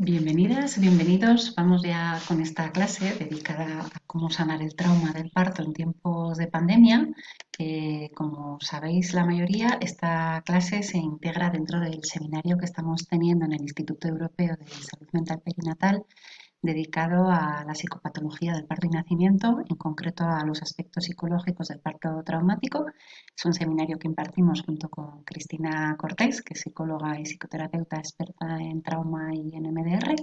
Bienvenidas, bienvenidos. Vamos ya con esta clase dedicada a cómo sanar el trauma del parto en tiempos de pandemia. Como sabéis la mayoría, esta clase se integra dentro del seminario que estamos teniendo en el Instituto Europeo de Salud Mental Perinatal, dedicado a la psicopatología del parto y nacimiento, en concreto a los aspectos psicológicos del parto traumático. Es un seminario que impartimos junto con Cristina Cortés, que es psicóloga y psicoterapeuta experta en trauma y en MDR.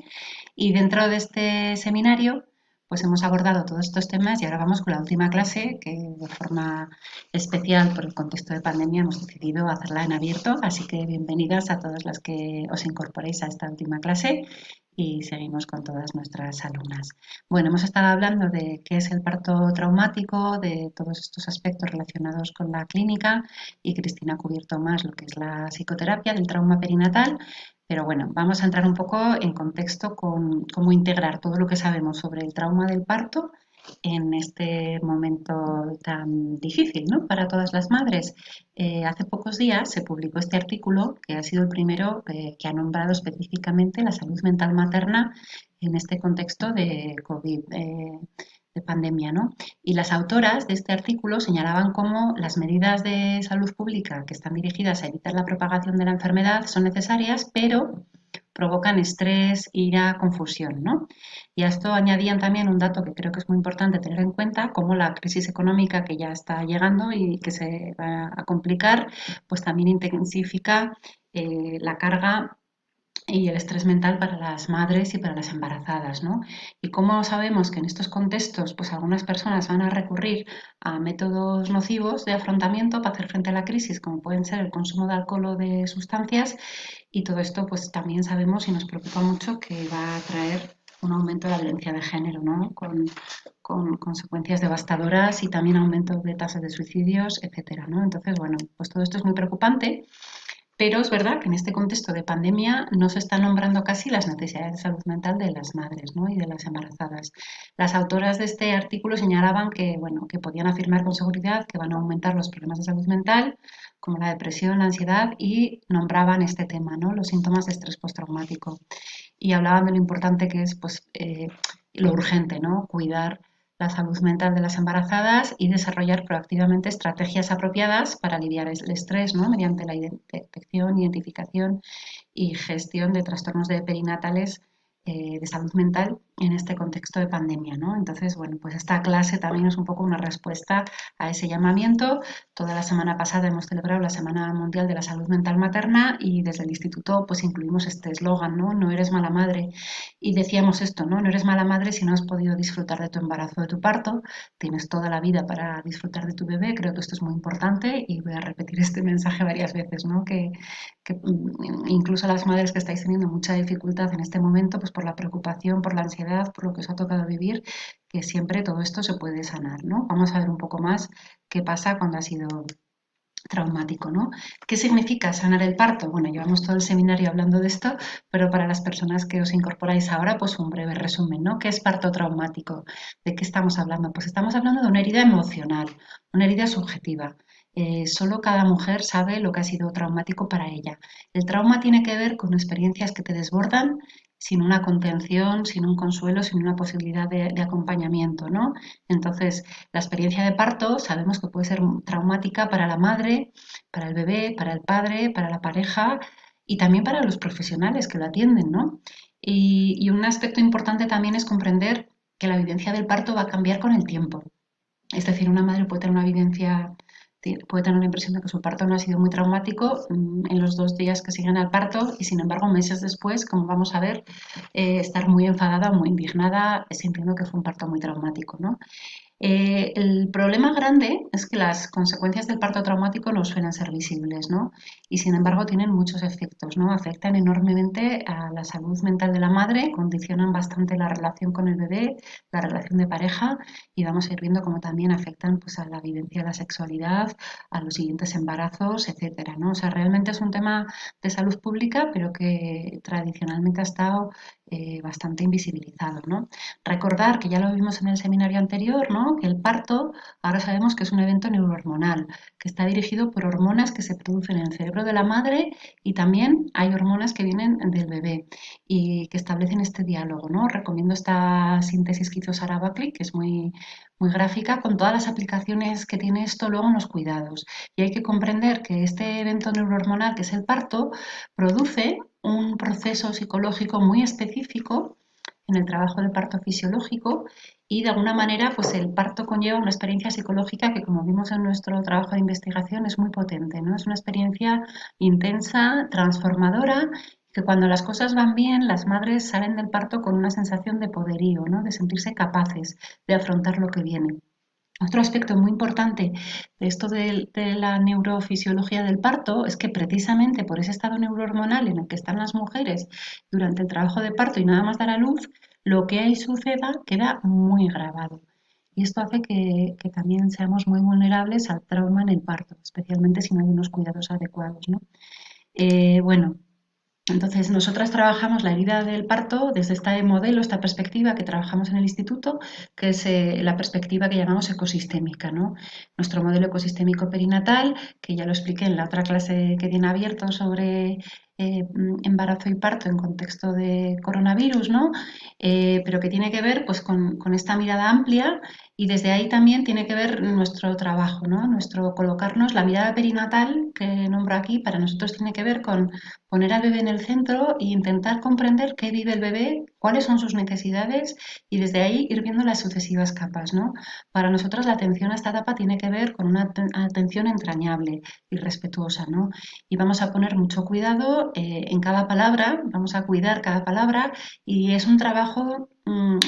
Y dentro de este seminario, pues hemos abordado todos estos temas y ahora vamos con la última clase, que de forma especial por el contexto de pandemia hemos decidido hacerla en abierto. Así que bienvenidas a todas las que os incorporéis a esta última clase y seguimos con todas nuestras alumnas. Bueno, hemos estado hablando de qué es el parto traumático, de todos estos aspectos relacionados con la clínica, y Cristina ha cubierto más lo que es la psicoterapia del trauma perinatal. Pero bueno, vamos a entrar un poco en contexto con cómo integrar todo lo que sabemos sobre el trauma del parto en este momento tan difícil, ¿no?, para todas las madres. Hace pocos días se publicó este artículo, que ha sido el primero que ha nombrado específicamente la salud mental materna en este contexto de COVID, de pandemia, ¿no? Y las autoras de este artículo señalaban cómo las medidas de salud pública que están dirigidas a evitar la propagación de la enfermedad son necesarias, pero provocan estrés, ira, confusión, ¿no? Y a esto añadían también un dato que creo que es muy importante tener en cuenta, como la crisis económica que ya está llegando y que se va a complicar, pues también intensifica la carga y el estrés mental para las madres y para las embarazadas, ¿no? Y cómo sabemos que en estos contextos, pues algunas personas van a recurrir a métodos nocivos de afrontamiento para hacer frente a la crisis, como pueden ser el consumo de alcohol o de sustancias, y todo esto, pues también sabemos y nos preocupa mucho que va a traer un aumento de la violencia de género, ¿no? Con consecuencias devastadoras y también aumento de tasas de suicidios, etcétera, ¿no? Entonces, bueno, pues todo esto es muy preocupante, pero es verdad que en este contexto de pandemia no se están nombrando casi las necesidades de salud mental de las madres, ¿no?, y de las embarazadas. Las autoras de este artículo señalaban que, bueno, que podían afirmar con seguridad que van a aumentar los problemas de salud mental, como la depresión, la ansiedad, y nombraban este tema, ¿no?, los síntomas de estrés postraumático. Y hablaban de lo importante que es, pues, lo urgente, ¿no?, cuidar la salud mental de las embarazadas y desarrollar proactivamente estrategias apropiadas para aliviar el estrés, ¿no?, mediante la detección, identificación y gestión de trastornos de perinatales, de salud mental en este contexto de pandemia, ¿no? Entonces, bueno, pues esta clase también es un poco una respuesta a ese llamamiento. Toda la semana pasada hemos celebrado la Semana Mundial de la Salud Mental Materna y desde el instituto pues incluimos este eslogan, ¿no? No eres mala madre. Y decíamos esto, ¿no? No eres mala madre si no has podido disfrutar de tu embarazo, de tu parto. Tienes toda la vida para disfrutar de tu bebé. Creo que esto es muy importante y voy a repetir este mensaje varias veces, ¿no? Que incluso las madres que estáis teniendo mucha dificultad en este momento, pues por la preocupación, por la ansiedad, por lo que os ha tocado vivir, que siempre todo esto se puede sanar, ¿no? Vamos a ver un poco más qué pasa cuando ha sido traumático, ¿no? ¿Qué significa sanar el parto? Bueno, llevamos todo el seminario hablando de esto, pero para las personas que os incorporáis ahora, pues un breve resumen, ¿no? ¿Qué es parto traumático? ¿De qué estamos hablando? Pues estamos hablando de una herida emocional, una herida subjetiva. Solo cada mujer sabe lo que ha sido traumático para ella. El trauma tiene que ver con experiencias que te desbordan sin una contención, sin un consuelo, sin una posibilidad de acompañamiento, ¿no? Entonces, la experiencia de parto sabemos que puede ser traumática para la madre, para el bebé, para el padre, para la pareja y también para los profesionales que lo atienden, ¿no? Y un aspecto importante también es comprender que la vivencia del parto va a cambiar con el tiempo. Es decir, una madre puede tener una vivencia, puede tener la impresión de que su parto no ha sido muy traumático en los 2 días que siguen al parto y sin embargo meses después, como vamos a ver, estar muy enfadada o muy indignada sintiendo que fue un parto muy traumático, ¿no? El problema grande es que las consecuencias del parto traumático no suelen ser visibles, ¿no? Y sin embargo tienen muchos efectos, ¿no? Afectan enormemente a la salud mental de la madre, condicionan bastante la relación con el bebé, la relación de pareja y vamos a ir viendo cómo también afectan, pues, a la vivencia de la sexualidad, a los siguientes embarazos, etcétera, ¿no? O sea, realmente es un tema de salud pública, pero que tradicionalmente ha estado bastante invisibilizado, ¿no? Recordar que ya lo vimos en el seminario anterior, ¿no? ¿no? Que el parto ahora sabemos que es un evento neurohormonal, que está dirigido por hormonas que se producen en el cerebro de la madre y también hay hormonas que vienen del bebé y que establecen este diálogo, ¿no? Recomiendo esta síntesis que hizo Sarah Buckley, que es muy gráfica, con todas las aplicaciones que tiene esto luego en los cuidados. Y hay que comprender que este evento neurohormonal, que es el parto, produce un proceso psicológico muy específico en el trabajo del parto fisiológico y de alguna manera pues el parto conlleva una experiencia psicológica que como vimos en nuestro trabajo de investigación es muy potente, ¿no? Es una experiencia intensa, transformadora, que cuando las cosas van bien las madres salen del parto con una sensación de poderío, ¿no? De sentirse capaces de afrontar lo que viene. Otro aspecto muy importante de esto de la neurofisiología del parto es que precisamente por ese estado neurohormonal en el que están las mujeres durante el trabajo de parto y nada más dar a luz, lo que ahí suceda queda muy grabado. Y esto hace que también seamos muy vulnerables al trauma en el parto, especialmente si no hay unos cuidados adecuados, ¿no? Bueno, entonces, nosotras trabajamos la herida del parto desde este modelo, esta perspectiva que trabajamos en el instituto, que es la perspectiva que llamamos ecosistémica, ¿no? Nuestro modelo ecosistémico perinatal, que ya lo expliqué en la otra clase que tiene abierto sobre embarazo y parto en contexto de coronavirus, ¿no? Pero que tiene que ver pues, con esta mirada amplia y desde ahí también tiene que ver nuestro trabajo, ¿no? Nuestro colocarnos, la mirada perinatal que nombro aquí, para nosotros tiene que ver con poner al bebé en el centro e intentar comprender qué vive el bebé, cuáles son sus necesidades y desde ahí ir viendo las sucesivas capas, ¿no? Para nosotras la atención a esta etapa tiene que ver con una atención entrañable y respetuosa, ¿no? Y vamos a poner mucho cuidado en cada palabra, vamos a cuidar cada palabra y es un trabajo,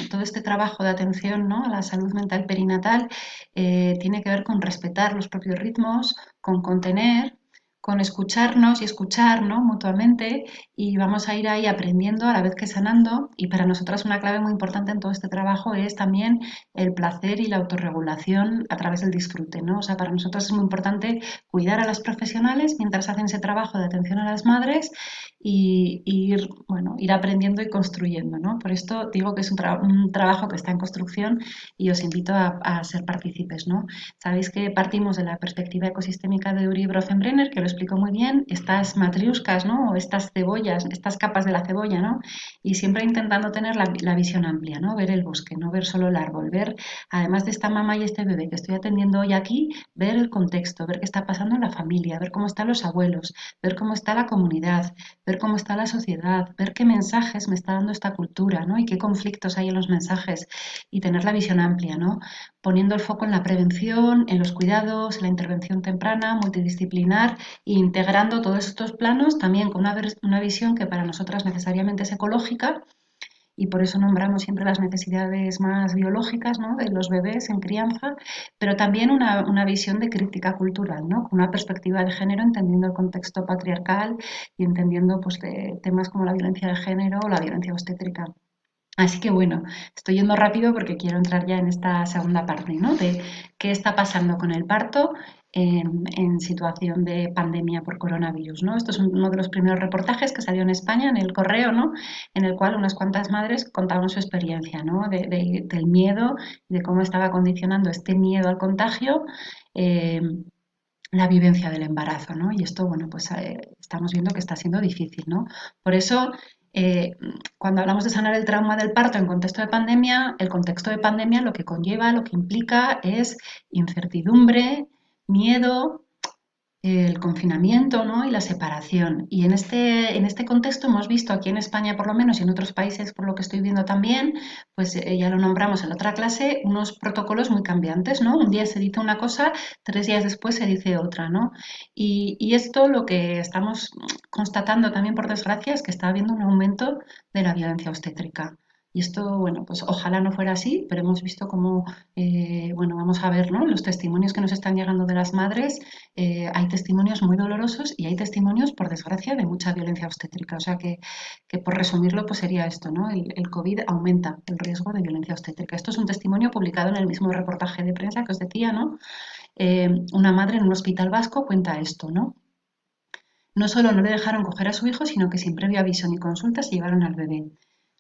todo este trabajo de atención, ¿no? A la salud mental perinatal tiene que ver con respetar los propios ritmos, con contener, con escucharnos y escuchar, ¿no? Mutuamente y vamos a ir ahí aprendiendo a la vez que sanando y para nosotras una clave muy importante en todo este trabajo es también el placer y la autorregulación a través del disfrute, ¿no? O sea, para nosotras es muy importante cuidar a las profesionales mientras hacen ese trabajo de atención a las madres y ir, bueno, ir aprendiendo y construyendo, ¿no? Por esto digo que es un trabajo que está en construcción y os invito a ser partícipes, ¿no? Sabéis que partimos de la perspectiva ecosistémica de Uri Brochenbrenner, que lo explicó muy bien, estas matriuscas, ¿no? O estas cebollas, estas capas de la cebolla, ¿no? Y siempre intentando tener la visión amplia, ¿no? Ver el bosque, no ver solo el árbol, ver, además de esta mamá y este bebé que estoy atendiendo hoy aquí, ver el contexto, ver qué está pasando en la familia, ver cómo están los abuelos, ver cómo está la comunidad, ver cómo está la sociedad, ver qué mensajes me está dando esta cultura, ¿no? Y qué conflictos hay en los mensajes y tener la visión amplia, ¿no? Poniendo el foco en la prevención, en los cuidados, en la intervención temprana, multidisciplinar e integrando todos estos planos también con una visión que para nosotras necesariamente es ecológica y por eso nombramos siempre las necesidades más biológicas, ¿no? De los bebés en crianza, pero también una visión de crítica cultural, ¿no? Con una perspectiva de género, entendiendo el contexto patriarcal y entendiendo pues, temas como la violencia de género o la violencia obstétrica. Así que bueno, estoy yendo rápido porque quiero entrar ya en esta segunda parte, ¿no? De qué está pasando con el parto en situación de pandemia por coronavirus, ¿no? Esto es uno de los primeros reportajes que salió en España en el Correo, ¿no? En el cual unas cuantas madres contaban su experiencia, ¿no? Del miedo, de cómo estaba condicionando este miedo al contagio. La vivencia del embarazo, ¿no? Y esto, bueno, pues estamos viendo que está siendo difícil, ¿no? Por eso, eh, cuando hablamos de sanar el trauma del parto en contexto de pandemia, el contexto de pandemia lo que conlleva, lo que implica es incertidumbre, miedo, el confinamiento, ¿no? Y la separación. Y en este contexto hemos visto aquí en España por lo menos y en otros países por lo que estoy viendo también, pues ya lo nombramos en la otra clase, unos protocolos muy cambiantes, ¿no? Un día se dice una cosa, 3 días después se dice otra, ¿no? Y esto lo que estamos constatando también por desgracia es que está habiendo un aumento de la violencia obstétrica. Y esto, bueno, pues ojalá no fuera así, pero hemos visto cómo, bueno, vamos a ver, ¿no? Los testimonios que nos están llegando de las madres hay testimonios muy dolorosos y hay testimonios, por desgracia, de mucha violencia obstétrica. O sea que por resumirlo, pues sería esto, ¿no? El COVID aumenta el riesgo de violencia obstétrica. Esto es un testimonio publicado en el mismo reportaje de prensa que os decía, ¿no? Una madre en un hospital vasco cuenta esto, ¿no? No solo no le dejaron coger a su hijo, sino que sin previo aviso ni consulta se llevaron al bebé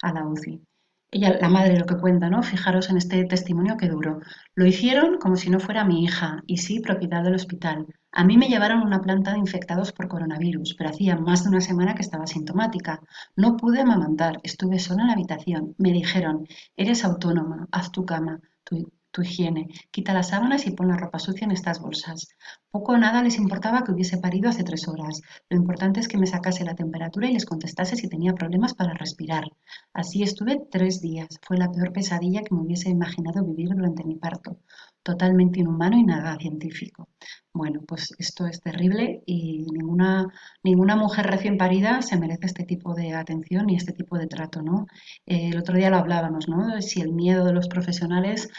a la UCI. Ella, la madre, lo que cuenta, ¿no? Fijaros en este testimonio que duro. Lo hicieron como si no fuera mi hija, y sí, propiedad del hospital. A mí me llevaron una planta de infectados por coronavirus, pero hacía más de una semana que estaba sintomática. No pude amamantar, estuve sola en la habitación. Me dijeron, eres autónoma, haz tu cama, tu higiene, quita las sábanas y pon la ropa sucia en estas bolsas. Poco o nada les importaba que hubiese parido hace 3 horas. Lo importante es que me sacase la temperatura y les contestase si tenía problemas para respirar. Así estuve 3 días. Fue la peor pesadilla que me hubiese imaginado vivir durante mi parto. Totalmente inhumano y nada científico. Bueno, pues esto es terrible y ninguna mujer recién parida se merece este tipo de atención y este tipo de trato, ¿no? El otro día lo hablábamos, ¿no? Si el miedo de los profesionales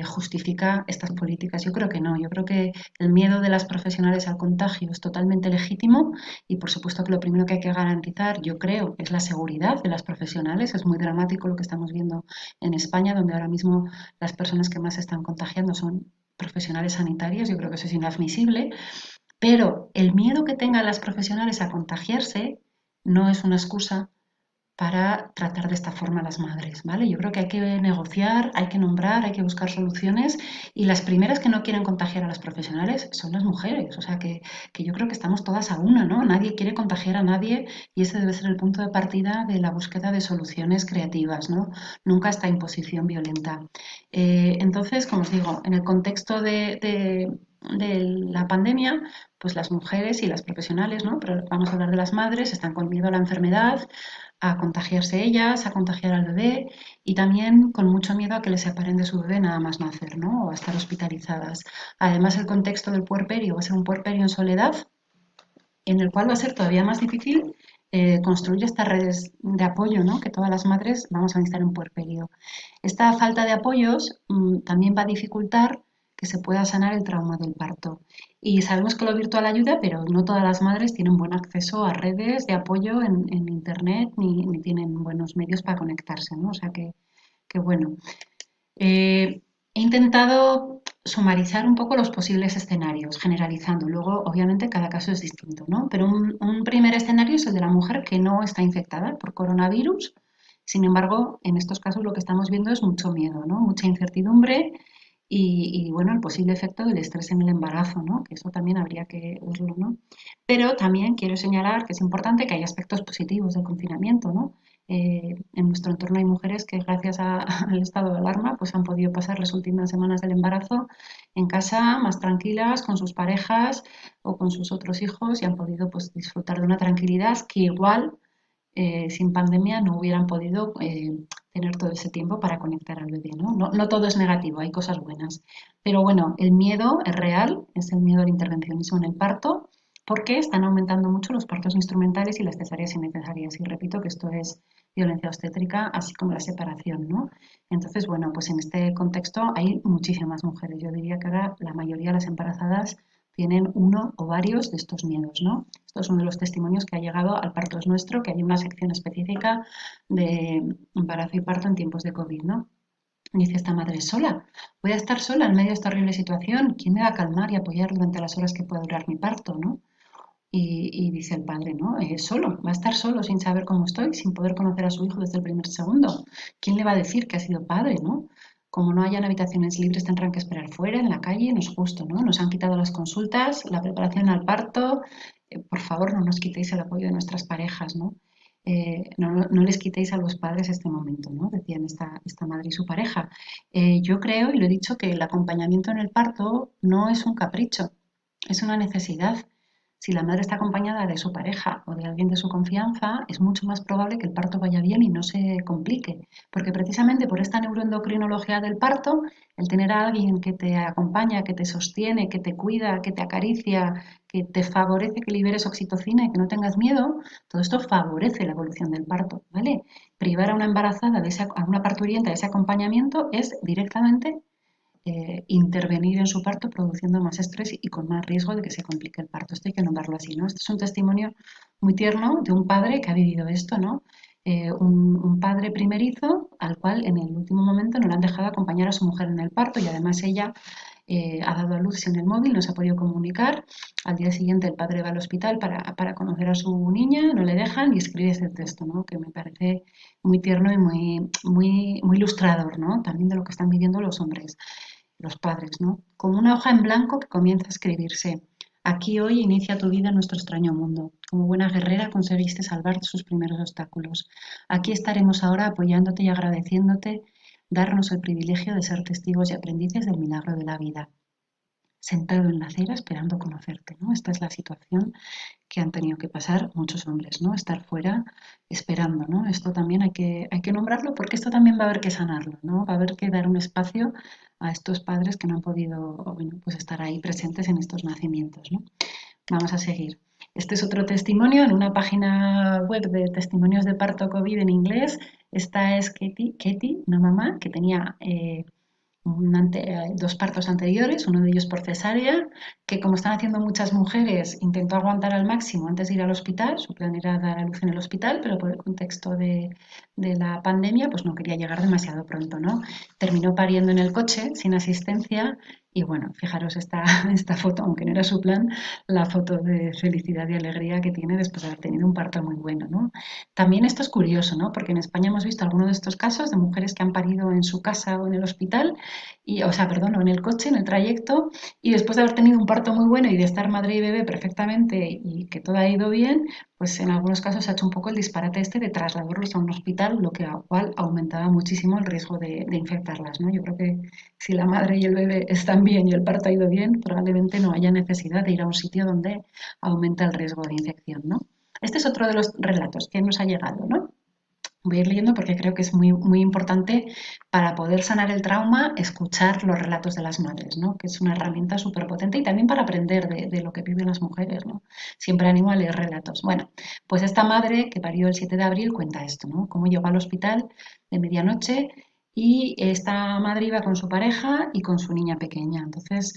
justifica estas políticas. Yo creo que no. Yo creo que el miedo de las profesionales al contagio es totalmente legítimo y por supuesto que lo primero que hay que garantizar, yo creo, es la seguridad de las profesionales. Es muy dramático lo que estamos viendo en España, donde ahora mismo las personas que más se están contagiando son profesionales sanitarios. Yo creo que eso es inadmisible. Pero el miedo que tengan las profesionales a contagiarse no es una excusa para tratar de esta forma a las madres, ¿vale? Yo creo que hay que negociar, hay que nombrar, hay que buscar soluciones y las primeras que no quieren contagiar a las profesionales son las mujeres, o sea que yo creo que estamos todas a una, ¿no? Nadie quiere contagiar a nadie y ese debe ser el punto de partida de la búsqueda de soluciones creativas, ¿no? Nunca esta imposición violenta. Entonces, como os digo, en el contexto de la pandemia, pues las mujeres y las profesionales, ¿no? Pero vamos a hablar de las madres, están con miedo a la enfermedad, a contagiarse ellas, a contagiar al bebé y también con mucho miedo a que les separen de su bebé nada más nacer, ¿no? O a estar hospitalizadas. Además, el contexto del puerperio va a ser un puerperio en soledad, en el cual va a ser todavía más difícil construir estas redes de apoyo, ¿no? Que todas las madres vamos a necesitar en puerperio. Esta falta de apoyos también va a dificultar que se pueda sanar el trauma del parto. Y sabemos que lo virtual ayuda, pero no todas las madres tienen buen acceso a redes de apoyo en Internet ni tienen buenos medios para conectarse, ¿no? O sea que bueno. He intentado sumarizar un poco los posibles escenarios, generalizando. Luego, obviamente, cada caso es distinto, ¿no? Pero un primer escenario es el de la mujer que no está infectada por coronavirus. Sin embargo, en estos casos lo que estamos viendo es mucho miedo, ¿no? Mucha incertidumbre bueno, el posible efecto del estrés en el embarazo, ¿no? Que eso también habría que verlo, ¿no? Pero también quiero señalar que es importante que hay aspectos positivos del confinamiento, ¿no? En nuestro entorno hay mujeres que gracias al estado de alarma pues han podido pasar las últimas semanas del embarazo en casa más tranquilas con sus parejas o con sus otros hijos y han podido pues disfrutar de una tranquilidad que igual sin pandemia no hubieran podido tener todo ese tiempo para conectar al bebé, ¿no? No, no todo es negativo, hay cosas buenas. Pero bueno, el miedo es real, es el miedo al intervencionismo en el parto, porque están aumentando mucho los partos instrumentales y las cesáreas innecesarias. Y repito que esto es violencia obstétrica, así como la separación, ¿no? Entonces, bueno, pues en este contexto hay muchísimas mujeres. Yo diría que ahora la mayoría de las embarazadas tienen uno o varios de estos miedos, ¿no? Esto es uno de los testimonios que ha llegado al Parto es Nuestro, que hay una sección específica de embarazo y parto en tiempos de COVID, ¿no? Y dice esta madre, sola, voy a estar sola en medio de esta horrible situación, ¿quién me va a calmar y apoyar durante las horas que pueda durar mi parto, ¿no? Y dice el padre, ¿no? Solo, va a estar solo sin saber cómo estoy, sin poder conocer a su hijo desde el primer segundo. ¿Quién le va a decir que ha sido padre, ¿no? Como no hayan habitaciones libres, tendrán que esperar fuera, en la calle, no es justo, ¿no? Nos han quitado las consultas, la preparación al parto. Por favor, no nos quitéis el apoyo de nuestras parejas, ¿no? No les quitéis a los padres este momento, ¿no? Decían esta madre y su pareja. Yo creo, y lo he dicho, que el acompañamiento en el parto no es un capricho, es una necesidad. Si la madre está acompañada de su pareja o de alguien de su confianza, es mucho más probable que el parto vaya bien y no se complique, porque precisamente por esta neuroendocrinología del parto, el tener a alguien que te acompaña, que te sostiene, que te cuida, que te acaricia, que te favorece que liberes oxitocina y que no tengas miedo, todo esto favorece la evolución del parto, ¿vale? Privar a una embarazada, a una parturienta de ese acompañamiento es directamente intervenir en su parto produciendo más estrés y con más riesgo de que se complique el parto. Esto hay que nombrarlo así, ¿no? Este es un testimonio muy tierno de un padre que ha vivido esto, ¿no? Un padre primerizo al cual en el último momento no le han dejado acompañar a su mujer en el parto y además ella ha dado a luz sin el móvil, no se ha podido comunicar. Al día siguiente el padre va al hospital para conocer a su niña, no le dejan y escribe ese texto, ¿no? Que me parece muy tierno y muy ilustrador, ¿no? También de lo que están viviendo los hombres, los padres, ¿no? Como una hoja en blanco que comienza a escribirse. Aquí hoy inicia tu vida en nuestro extraño mundo. Como buena guerrera conseguiste salvar sus primeros obstáculos. Aquí estaremos ahora apoyándote y agradeciéndote darnos el privilegio de ser testigos y aprendices del milagro de la vida. Sentado en la acera esperando conocerte, ¿no? Esta es la situación que han tenido que pasar muchos hombres, ¿no? Estar fuera esperando, ¿no? Esto también hay que nombrarlo porque esto también va a haber que sanarlo, ¿no? Va a haber que dar un espacio a estos padres que no han podido, bueno, pues estar ahí presentes en estos nacimientos, ¿no? Vamos a seguir. Este es otro testimonio en una página web de testimonios de parto COVID en inglés. Esta es Katie, una mamá que tenía dos partos anteriores, uno de ellos por cesárea, que como están haciendo muchas mujeres, intentó aguantar al máximo antes de ir al hospital. Su plan era dar a luz en el hospital, pero por el contexto de la pandemia, pues no quería llegar demasiado pronto, ¿no? Terminó pariendo en el coche, sin asistencia, y bueno, fijaros esta foto, aunque no era su plan, la foto de felicidad y alegría que tiene después de haber tenido un parto muy bueno, ¿no? También esto es curioso, ¿no? Porque en España hemos visto algunos de estos casos de mujeres que han parido en su casa o en el hospital o sea, perdón, o en el coche, en el trayecto, y después de haber tenido un parto muy bueno y de estar madre y bebé perfectamente y que todo ha ido bien, pues en algunos casos se ha hecho un poco el disparate este de trasladarlos a un hospital, lo que cual aumentaba muchísimo el riesgo de infectarlas, ¿no? Yo creo que si la madre y el bebé están bien y el parto ha ido bien, probablemente no haya necesidad de ir a un sitio donde aumenta el riesgo de infección, ¿no? Este es otro de los relatos que nos ha llegado, ¿no? Voy a ir leyendo porque creo que es muy importante para poder sanar el trauma, escuchar los relatos de las madres, ¿no? Que es una herramienta súper potente y también para aprender de lo que viven las mujeres, ¿no? Siempre animo a leer relatos. Bueno, pues esta madre que parió el 7 de abril cuenta esto, ¿no? Cómo llegó al hospital de medianoche y esta madre iba con su pareja y con su niña pequeña. Entonces,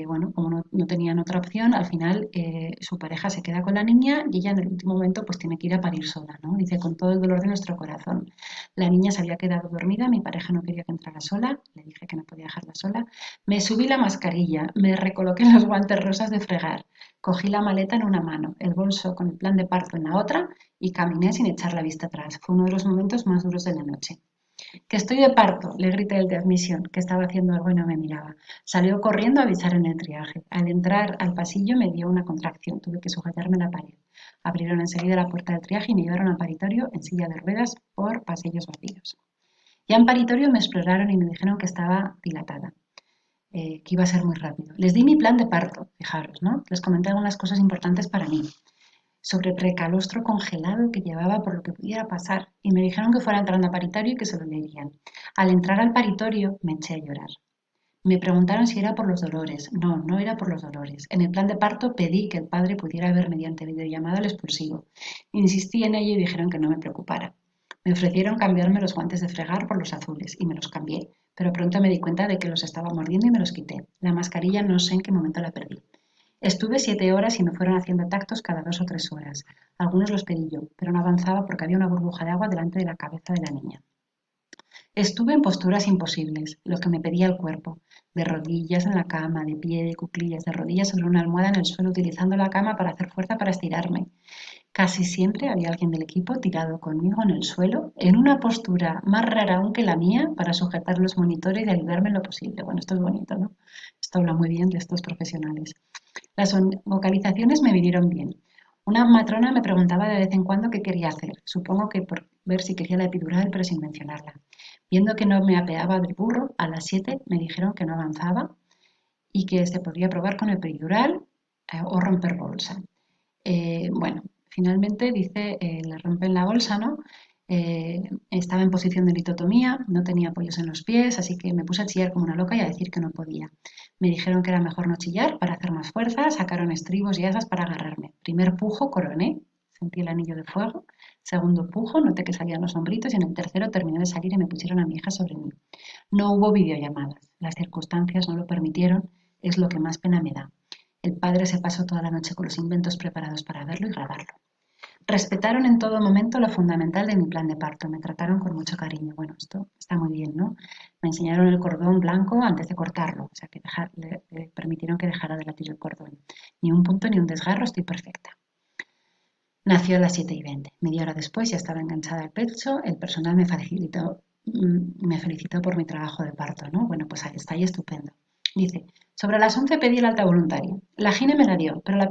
bueno, como no tenían otra opción, al final su pareja se queda con la niña y ella en el último momento pues tiene que ir a parir sola, ¿no? Dice, con todo el dolor de nuestro corazón. La niña se había quedado dormida, mi pareja no quería que entrara sola, le dije que no podía dejarla sola. Me subí la mascarilla, me recoloqué los guantes rosas de fregar, cogí la maleta en una mano, el bolso con el plan de parto en la otra y caminé sin echar la vista atrás. Fue uno de los momentos más duros de la noche. Que estoy de parto, le grité el de admisión, que estaba haciendo algo y no me miraba. Salió corriendo a avisar en el triaje. Al entrar al pasillo me dio una contracción, tuve que sujetarme a la pared. Abrieron enseguida la puerta del triaje y me llevaron al paritorio en silla de ruedas por pasillos vacíos. Ya en paritorio me exploraron y me dijeron que estaba dilatada, que iba a ser muy rápido. Les di mi plan de parto, fijaros, ¿no? Les comenté algunas cosas importantes para mí sobre el precalostro congelado que llevaba por lo que pudiera pasar y me dijeron que fuera entrando a paritorio y que se lo leerían. Al entrar al paritorio me eché a llorar. Me preguntaron si era por los dolores. No, no era por los dolores. En el plan de parto pedí que el padre pudiera ver mediante videollamada el expulsivo. Insistí en ello y dijeron que no me preocupara. Me ofrecieron cambiarme los guantes de fregar por los azules y me los cambié, pero pronto me di cuenta de que los estaba mordiendo y me los quité. La mascarilla no sé en qué momento la perdí. Estuve 7 horas y me fueron haciendo tactos cada 2 o 3 horas. Algunos los pedí yo, pero no avanzaba porque había una burbuja de agua delante de la cabeza de la niña. Estuve en posturas imposibles, lo que me pedía el cuerpo, de rodillas en la cama, de pie, de cuclillas, de rodillas sobre una almohada en el suelo, utilizando la cama para hacer fuerza para estirarme. Casi siempre había alguien del equipo tirado conmigo en el suelo, en una postura más rara aún que la mía, para sujetar los monitores y ayudarme en lo posible. Bueno, esto es bonito, ¿no? Esto habla muy bien de estos profesionales. Las vocalizaciones me vinieron bien. Una matrona me preguntaba de vez en cuando qué quería hacer, supongo que por ver si quería la epidural, pero sin mencionarla. Viendo que no me apeaba del burro, a las 7 me dijeron que no avanzaba y que se podría probar con epidural o romper bolsa. Bueno, finalmente dice, le rompen la bolsa, ¿no? Estaba en posición de litotomía, no tenía apoyos en los pies, así que me puse a chillar como una loca y a decir que no podía. Me dijeron que era mejor no chillar para hacer más fuerza, sacaron estribos y asas para agarrarme. Primer pujo, coroné, sentí el anillo de fuego. Segundo pujo, noté que salían los hombritos y en el tercero terminé de salir y me pusieron a mi hija sobre mí. No hubo videollamadas, las circunstancias no lo permitieron, es lo que más pena me da. El padre se pasó toda la noche con los inventos preparados para verlo y grabarlo. Respetaron en todo momento lo fundamental de mi plan de parto, me trataron con mucho cariño. Bueno, esto está muy bien, ¿no? Me enseñaron el cordón blanco antes de cortarlo, o sea que le permitieron que dejara de latir el cordón. Ni un punto ni un desgarro, estoy perfecta. Nació a las 7:20. Media hora después ya estaba enganchada al pecho, el personal me felicitó por mi trabajo de parto, ¿no? Bueno, pues ahí está ahí estupendo. Dice, sobre las 11 pedí el alta voluntaria. La gine me la dio, pero el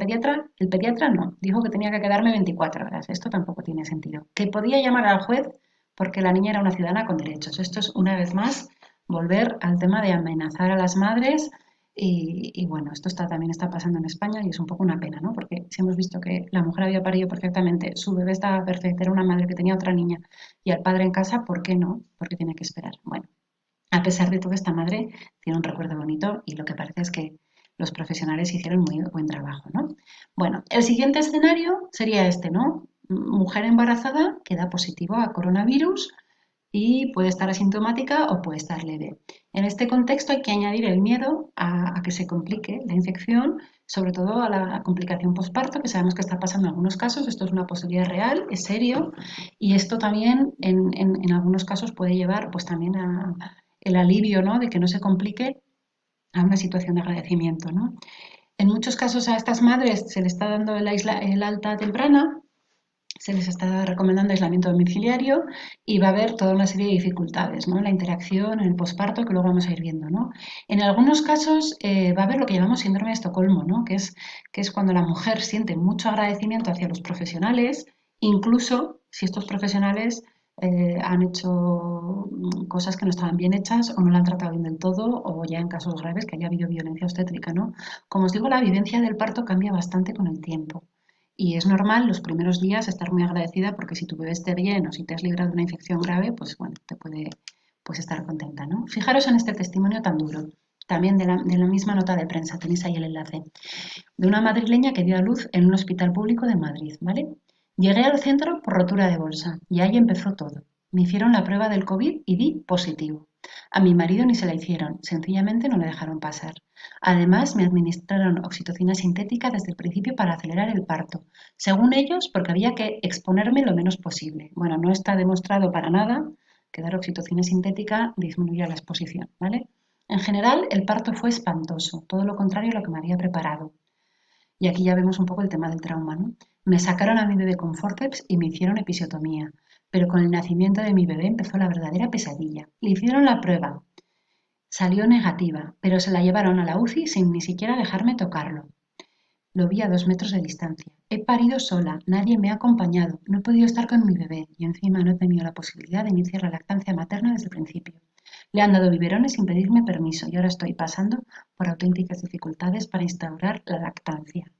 pediatra no. Dijo que tenía que quedarme 24 horas. Esto tampoco tiene sentido. Que podía llamar al juez porque la niña era una ciudadana con derechos. Esto es, una vez más, volver al tema de amenazar a las madres y bueno, también está pasando en España y es un poco una pena, ¿no? Porque si hemos visto que la mujer había parido perfectamente, su bebé estaba perfecta, era una madre que tenía otra niña y al padre en casa, ¿por qué no? Porque tiene que esperar. Bueno, a pesar de todo, esta madre tiene un recuerdo bonito y lo que parece es que los profesionales hicieron muy buen trabajo, ¿no? Bueno, el siguiente escenario sería este, ¿no? Mujer embarazada que da positivo a coronavirus y puede estar asintomática o puede estar leve. En este contexto hay que añadir el miedo a que se complique la infección, sobre todo a la complicación posparto, que sabemos que está pasando en algunos casos. Esto es una posibilidad real, es serio, y esto también en algunos casos puede llevar pues también a el alivio, ¿no? De que no se complique a una situación de agradecimiento, ¿no? En muchos casos a estas madres se les está dando el alta temprana, se les está recomendando aislamiento domiciliario y va a haber toda una serie de dificultades, ¿no? En la interacción, en el posparto, que luego vamos a ir viendo, ¿no? En algunos casos va a haber lo que llamamos síndrome de Estocolmo, ¿no? Que es cuando la mujer siente mucho agradecimiento hacia los profesionales, incluso si estos profesionales han hecho cosas que no estaban bien hechas o no la han tratado bien del todo o ya en casos graves que haya habido violencia obstétrica, ¿no? Como os digo, la vivencia del parto cambia bastante con el tiempo. Y es normal los primeros días estar muy agradecida porque si tu bebé esté bien o si te has librado de una infección grave, pues bueno, te puede pues estar contenta, ¿no? Fijaros en este testimonio tan duro, también de la misma nota de prensa, tenéis ahí el enlace, de una madrileña que dio a luz en un hospital público de Madrid, ¿vale? Llegué al centro por rotura de bolsa y ahí empezó todo. Me hicieron la prueba del COVID y di positivo. A mi marido ni se la hicieron, sencillamente no le dejaron pasar. Además, me administraron oxitocina sintética desde el principio para acelerar el parto, según ellos, porque había que exponerme lo menos posible. Bueno, no está demostrado para nada que dar oxitocina sintética disminuya la exposición, ¿vale? En general, el parto fue espantoso, todo lo contrario a lo que me había preparado. Y aquí ya vemos un poco el tema del trauma, ¿no? Me sacaron a mi bebé con fórceps y me hicieron episiotomía, pero con el nacimiento de mi bebé empezó la verdadera pesadilla. Le hicieron la prueba, salió negativa, pero se la llevaron a la UCI sin ni siquiera dejarme tocarlo. Lo vi a 2 metros de distancia. He parido sola, nadie me ha acompañado, no he podido estar con mi bebé y encima no he tenido la posibilidad de iniciar la lactancia materna desde el principio. Le han dado biberones sin pedirme permiso y ahora estoy pasando por auténticas dificultades para instaurar la lactancia.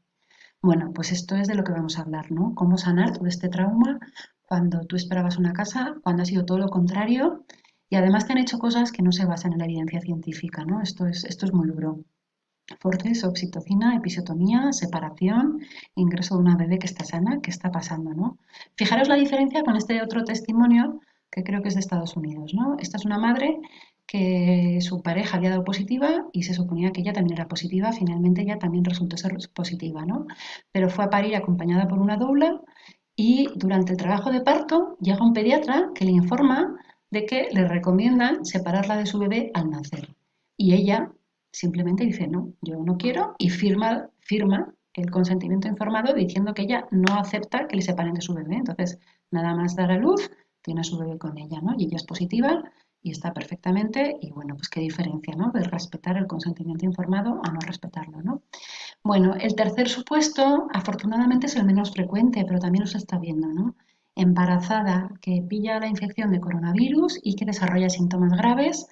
Bueno, pues esto es de lo que vamos a hablar, ¿no? Cómo sanar todo este trauma cuando tú esperabas una casa, cuando ha sido todo lo contrario y además te han hecho cosas que no se basan en la evidencia científica, ¿no? Esto es muy duro. Forces, oxitocina, episiotomía, separación, ingreso de una bebé que está sana, ¿qué está pasando, no? Fijaros la diferencia con este otro testimonio que creo que es de Estados Unidos, ¿no? Esta es una madre que su pareja había dado positiva y se suponía que ella también era positiva, finalmente ella también resultó ser positiva, ¿no? Pero fue a parir acompañada por una doula y durante el trabajo de parto llega un pediatra que le informa de que le recomiendan separarla de su bebé al nacer. Y ella simplemente dice, no, yo no quiero y firma el consentimiento informado diciendo que ella no acepta que le separen de su bebé. Entonces, nada más dar a luz, tiene a su bebé con ella, ¿no? Y ella es positiva y está perfectamente y bueno, pues qué diferencia, ¿no? De respetar el consentimiento informado a no respetarlo, ¿no? Bueno, el tercer supuesto, afortunadamente, es el menos frecuente, pero también se está viendo, ¿no? Embarazada que pilla la infección de coronavirus y que desarrolla síntomas graves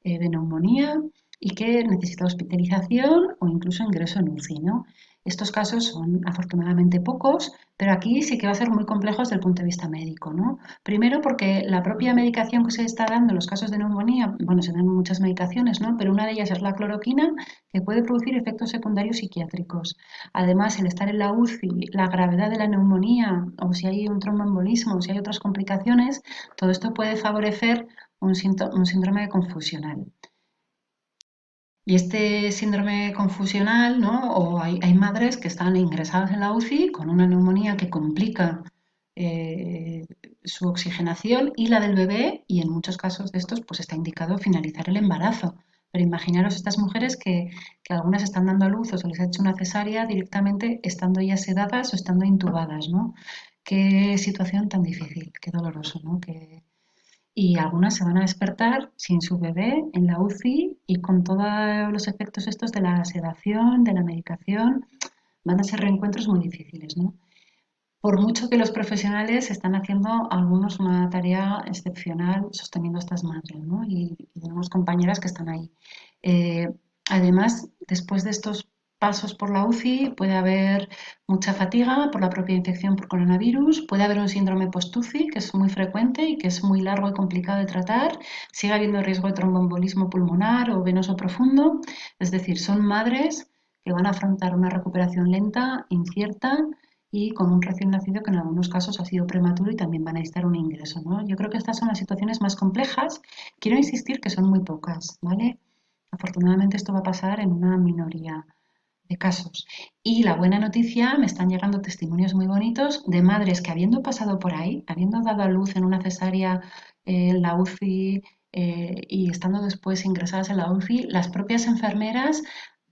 de neumonía y que necesita hospitalización o incluso ingreso en UCI, ¿no? Estos casos son afortunadamente pocos, pero aquí sí que va a ser muy complejo desde el punto de vista médico, ¿no? Primero porque la propia medicación que se está dando en los casos de neumonía, bueno, se dan muchas medicaciones, ¿no? Pero una de ellas es la cloroquina, que puede producir efectos secundarios psiquiátricos. Además, el estar en la UCI, la gravedad de la neumonía, o si hay un tromboembolismo, o si hay otras complicaciones, todo esto puede favorecer un síndrome confusional. Y este síndrome confusional, ¿no? O hay madres que están ingresadas en la UCI con una neumonía que complica eh, su oxigenación y la del bebé, y en muchos casos de estos pues está indicado finalizar el embarazo. Pero imaginaros estas mujeres que algunas están dando a luz o se les ha hecho una cesárea directamente estando ya sedadas o estando intubadas, ¿no? Qué situación tan difícil, qué doloroso, ¿no? Y algunas se van a despertar sin su bebé en la UCI y con todos los efectos estos de la sedación, de la medicación, van a ser reencuentros muy difíciles, ¿no? Por mucho que los profesionales están haciendo algunos una tarea excepcional sosteniendo a estas madres, ¿no? Y tenemos compañeras que están ahí. Eh, Además, después de estos pasos por la UCI, puede haber mucha fatiga por la propia infección por coronavirus, puede haber un síndrome post-UCI, que es muy frecuente y que es muy largo y complicado de tratar, sigue habiendo riesgo de tromboembolismo pulmonar o venoso profundo, es decir, son madres que van a afrontar una recuperación lenta, incierta, y con un recién nacido que en algunos casos ha sido prematuro y también van a necesitar un ingreso, ¿no? Yo creo que estas son las situaciones más complejas. Quiero insistir que son muy pocas, ¿vale? Afortunadamente esto va a pasar en una minoría de casos. Y la buena noticia, me están llegando testimonios muy bonitos de madres que habiendo pasado por ahí, habiendo dado a luz en una cesárea en la UCI y estando después ingresadas en la UCI, las propias enfermeras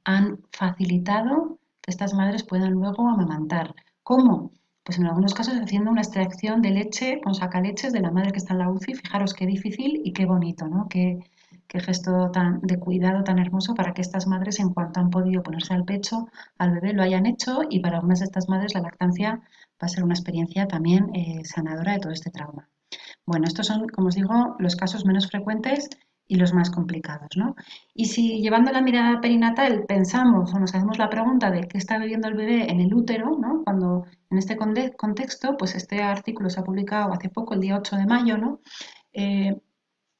han facilitado que estas madres puedan luego amamantar. ¿Cómo? Pues en algunos casos haciendo una extracción de leche con sacaleches de la madre que está en la UCI. Fijaros qué difícil y qué bonito, ¿no? Qué gesto tan, de cuidado tan hermoso para que estas madres, en cuanto han podido ponerse al pecho al bebé, lo hayan hecho, y para algunas de estas madres la lactancia va a ser una experiencia también sanadora de todo este trauma. Bueno, estos son, como os digo, los casos menos frecuentes y los más complicados, ¿no? Y si llevando la mirada perinatal pensamos o nos hacemos la pregunta de qué está viviendo el bebé en el útero, ¿no? Cuando en este contexto, pues este artículo se ha publicado hace poco, el día 8 de mayo, ¿no? Eh,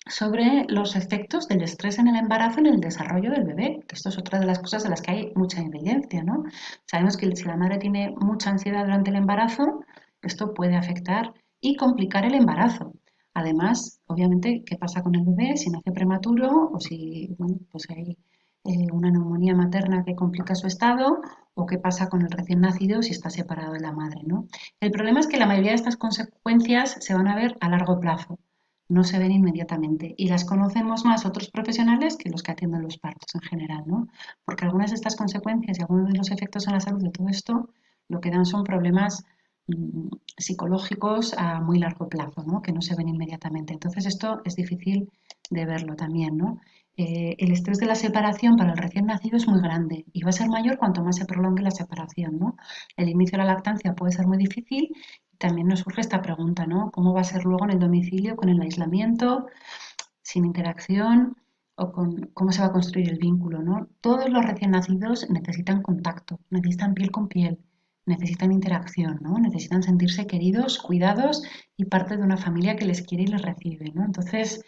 Sobre los efectos del estrés en el embarazo en el desarrollo del bebé, que esto es otra de las cosas de las que hay mucha evidencia, ¿no? Sabemos que si la madre tiene mucha ansiedad durante el embarazo, esto puede afectar y complicar el embarazo. Además, obviamente, ¿qué pasa con el bebé si nace prematuro o si, bueno, pues hay una neumonía materna que complica su estado, o qué pasa con el recién nacido si está separado de la madre, ¿no? El problema es que la mayoría de estas consecuencias se van a ver a largo plazo, no se ven inmediatamente y las conocemos más otros profesionales que los que atienden los partos en general, ¿no? Porque algunas de estas consecuencias y algunos de los efectos en la salud de todo esto lo que dan son problemas psicológicos a muy largo plazo, ¿no? Que no se ven inmediatamente. Entonces esto es difícil de verlo también, ¿no? El estrés de la separación para el recién nacido es muy grande y va a ser mayor cuanto más se prolongue la separación, ¿no? El inicio de la lactancia puede ser muy difícil. También nos surge esta pregunta, ¿no? ¿Cómo va a ser luego en el domicilio con el aislamiento, sin interacción, o con cómo se va a construir el vínculo, ¿no? Todos los recién nacidos necesitan contacto, necesitan piel con piel, necesitan interacción, ¿no? Necesitan sentirse queridos, cuidados y parte de una familia que les quiere y les recibe, ¿no? Entonces,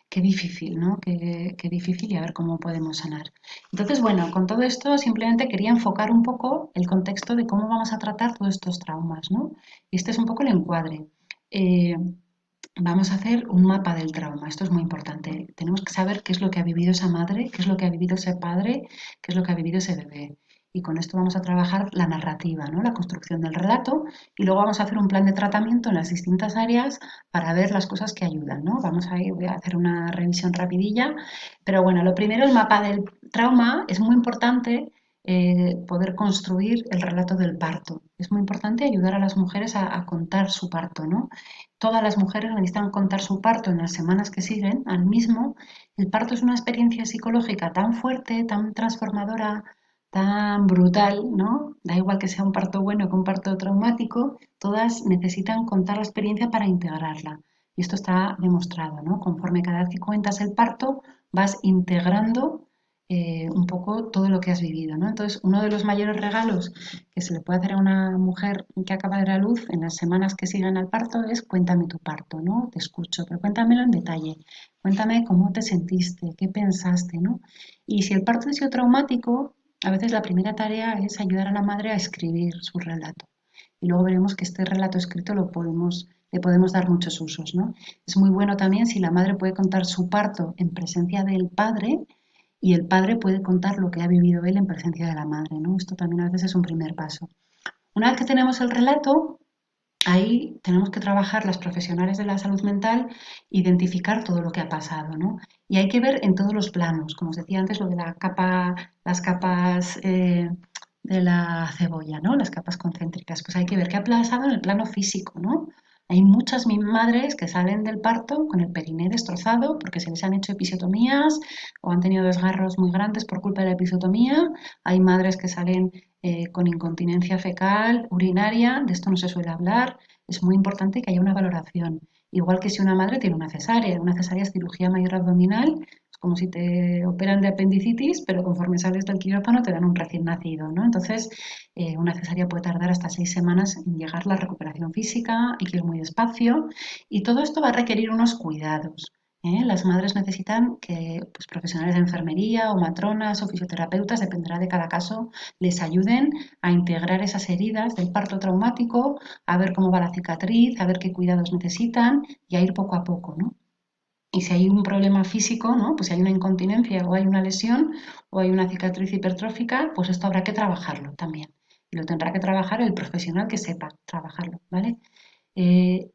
qué difícil, ¿no? Qué difícil, y a ver cómo podemos sanar. Entonces, bueno, con todo esto simplemente quería enfocar un poco el contexto de cómo vamos a tratar todos estos traumas, ¿no? Y este es un poco el encuadre. Eh, Vamos a hacer un mapa del trauma. Esto es muy importante. Tenemos que saber qué es lo que ha vivido esa madre, qué es lo que ha vivido ese padre, qué es lo que ha vivido ese bebé. Y con esto vamos a trabajar la narrativa, ¿no? La construcción del relato, y luego vamos a hacer un plan de tratamiento en las distintas áreas para ver las cosas que ayudan, ¿no? Voy a hacer una revisión rapidilla, pero bueno, lo primero, el mapa del trauma. Es muy importante poder construir el relato del parto. Es muy importante ayudar a las mujeres a contar su parto, ¿no? Todas las mujeres necesitan contar su parto en las semanas que siguen al mismo. El parto es una experiencia psicológica tan fuerte, tan transformadora, tan brutal, ¿no? Da igual que sea un parto bueno que un parto traumático, todas necesitan contar la experiencia para integrarla. Y esto está demostrado, ¿no? Conforme cada vez que cuentas el parto, vas integrando un poco todo lo que has vivido, ¿no? Entonces, uno de los mayores regalos que se le puede hacer a una mujer que acaba de dar a luz en las semanas que siguen al parto es: cuéntame tu parto, ¿no? Te escucho, pero cuéntamelo en detalle. Cuéntame cómo te sentiste, qué pensaste, ¿no? Y si el parto ha sido traumático, a veces la primera tarea es ayudar a la madre a escribir su relato. Y luego veremos que este relato escrito le podemos dar muchos usos, ¿no? Es muy bueno también si la madre puede contar su parto en presencia del padre y el padre puede contar lo que ha vivido él en presencia de la madre, ¿no? Esto también a veces es un primer paso. Una vez que tenemos el relato, ahí tenemos que trabajar las profesionales de la salud mental, identificar todo lo que ha pasado, ¿no? Y hay que ver en todos los planos, como os decía antes, lo de la capa, las capas de la cebolla, ¿no? Las capas concéntricas. Pues hay que ver qué ha pasado en el plano físico, ¿no? Hay muchas madres que salen del parto con el periné destrozado porque se les han hecho episiotomías o han tenido desgarros muy grandes por culpa de la episiotomía. Hay madres que salen con incontinencia fecal, urinaria, de esto no se suele hablar. Es muy importante que haya una valoración. Igual que si una madre tiene una cesárea es cirugía mayor abdominal, es como si te operan de apendicitis, pero conforme sales del quirófano te dan un recién nacido, ¿no? Entonces, una cesárea puede tardar hasta 6 semanas en llegar la recuperación física, hay que ir muy despacio y todo esto va a requerir unos cuidados. Las madres necesitan que pues, profesionales de enfermería o matronas o fisioterapeutas, dependerá de cada caso, les ayuden a integrar esas heridas del parto traumático, a ver cómo va la cicatriz, a ver qué cuidados necesitan y a ir poco a poco, ¿no? Y si hay un problema físico, ¿no? Pues si hay una incontinencia o hay una lesión o hay una cicatriz hipertrófica, pues esto habrá que trabajarlo también. Y lo tendrá que trabajar el profesional que sepa trabajarlo, ¿vale?